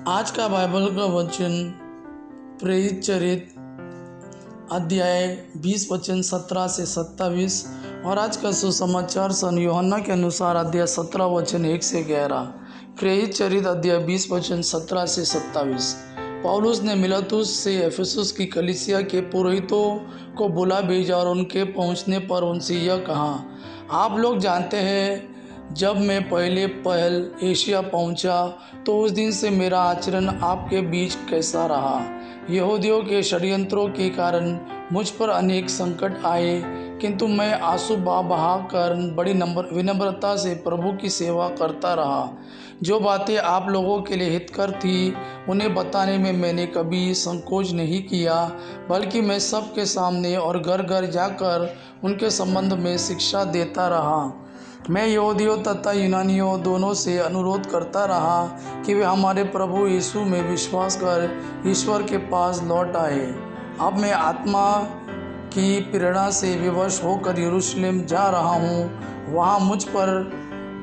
आज का बाइबल का वचन प्रेरित चरित अध्याय 20 वचन 17 से 27 और आज का सुसमाचार सन यूहन्ना के अनुसार अध्याय 17 वचन 1 से 11। प्रेरित चरित अध्याय 20 वचन 17 से 27। पौलुस ने मिलेतुस से एफेसुस की कलीसिया के पुरोहितों को बुला भेजा और उनके पहुंचने पर उनसे यह कहा, आप लोग जानते हैं जब मैं पहल एशिया पहुंचा तो उस दिन से मेरा आचरण आपके बीच कैसा रहा। यहूदियों के षड्यंत्रों के कारण मुझ पर अनेक संकट आए, किंतु मैं आंसू बहा कर बड़ी विनम्रता से प्रभु की सेवा करता रहा। जो बातें आप लोगों के लिए हितकर थी उन्हें बताने में मैंने कभी संकोच नहीं किया, बल्कि मैं सबके सामने और घर घर जाकर उनके संबंध में शिक्षा देता रहा। मैं यहूदियों तथा यूनानियों दोनों से अनुरोध करता रहा कि वे हमारे प्रभु यीशु में विश्वास कर ईश्वर के पास लौट आए। अब मैं आत्मा की प्रेरणा से विवश होकर यरूशलेम जा रहा हूँ। वहाँ मुझ पर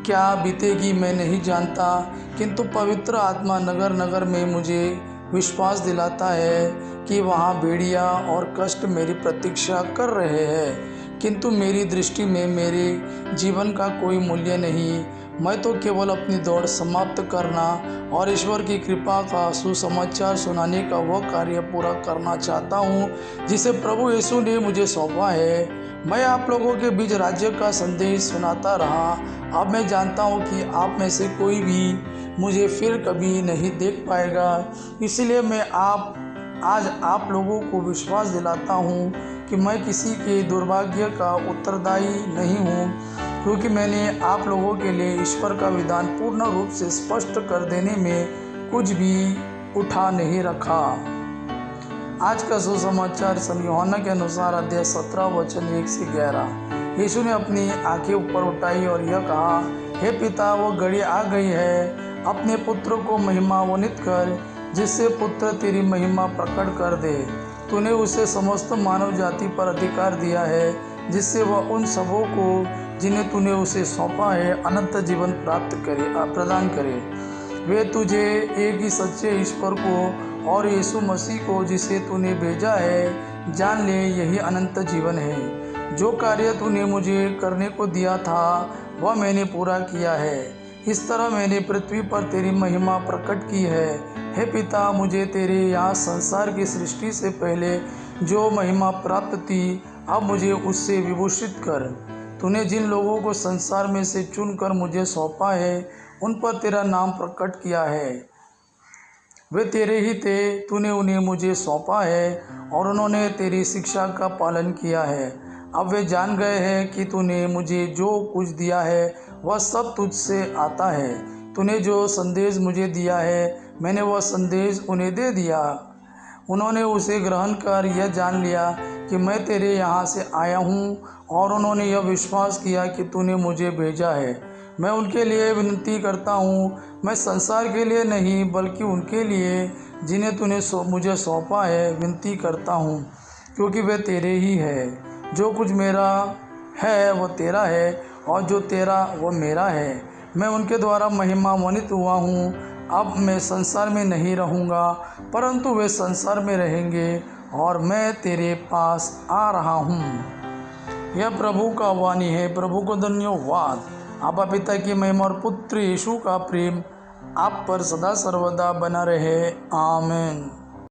क्या बीतेगी मैं नहीं जानता, किंतु पवित्र आत्मा नगर नगर में मुझे विश्वास दिलाता है कि वहाँ भेड़िया और कष्ट मेरी प्रतीक्षा कर रहे हैं, किंतु मेरी दृष्टि में मेरे जीवन का कोई मूल्य नहीं। मैं तो केवल अपनी दौड़ समाप्त करना और ईश्वर की कृपा का सुसमाचार सुनाने का वह कार्य पूरा करना चाहता हूँ जिसे प्रभु यीशु ने मुझे सौंपा है। मैं आप लोगों के बीच राज्य का संदेश सुनाता रहा। अब मैं जानता हूँ कि आप में से कोई भी मुझे फिर कभी नहीं देख पाएगा, इसलिए मैं आज आप लोगों को विश्वास दिलाता हूँ कि मैं किसी के दुर्भाग्य का उत्तरदायी नहीं हूँ, क्योंकि मैंने आप लोगों के लिए ईश्वर का विधान पूर्ण रूप से स्पष्ट कर देने में कुछ भी उठा नहीं रखा। आज का सुसमाचार सन यूहन्ना के अनुसार अध्याय 17 वचन 1 से 11। यीशु ने अपनी आंखें ऊपर उठाई और यह कहा, हे पिता, वो घड़ी आ गई है, अपने पुत्र को महिमान्वित कर, जिससे पुत्र तेरी महिमा प्रकट कर दे। तूने उसे समस्त मानव जाति पर अधिकार दिया है, जिससे वह उन सबों को जिन्हें तूने उसे सौंपा है अनंत जीवन प्रदान करे। वे तुझे एक ही सच्चे ईश्वर को और यीशु मसीह को जिसे तूने भेजा है जान ले, यही अनंत जीवन है। जो कार्य तूने मुझे करने को दिया था वह मैंने पूरा किया है। इस तरह मैंने पृथ्वी पर तेरी महिमा प्रकट की है। हे पिता, मुझे तेरे यहाँ संसार की सृष्टि से पहले जो महिमा प्राप्त थी, अब मुझे उससे विभूषित कर। तूने जिन लोगों को संसार में से चुनकर मुझे सौंपा है उन पर तेरा नाम प्रकट किया है। वे तेरे ही थे, तूने उन्हें मुझे सौंपा है और उन्होंने तेरी शिक्षा का पालन किया है। अब वे जान गए हैं कि तूने मुझे जो कुछ दिया है वह सब तुझसे आता है। तूने जो संदेश मुझे दिया है मैंने वह संदेश उन्हें दे दिया। उन्होंने उसे ग्रहण कर यह जान लिया कि मैं तेरे यहाँ से आया हूँ, और उन्होंने यह विश्वास किया कि तूने मुझे भेजा है। मैं उनके लिए विनती करता हूँ, मैं संसार के लिए नहीं बल्कि उनके लिए जिन्हें तूने मुझे सौंपा है विनती करता हूँ, क्योंकि वे तेरे ही है। जो कुछ मेरा है वह तेरा है और जो तेरा वह मेरा है। मैं उनके द्वारा महिमान्वित हुआ हूँ। अब मैं संसार में नहीं रहूँगा, परंतु वे संसार में रहेंगे, और मैं तेरे पास आ रहा हूँ। यह प्रभु का वाणी है। प्रभु को धन्यवाद। आपा पिता की महिमा और पुत्र यीशु का प्रेम आप पर सदा सर्वदा बना रहे। आमीन।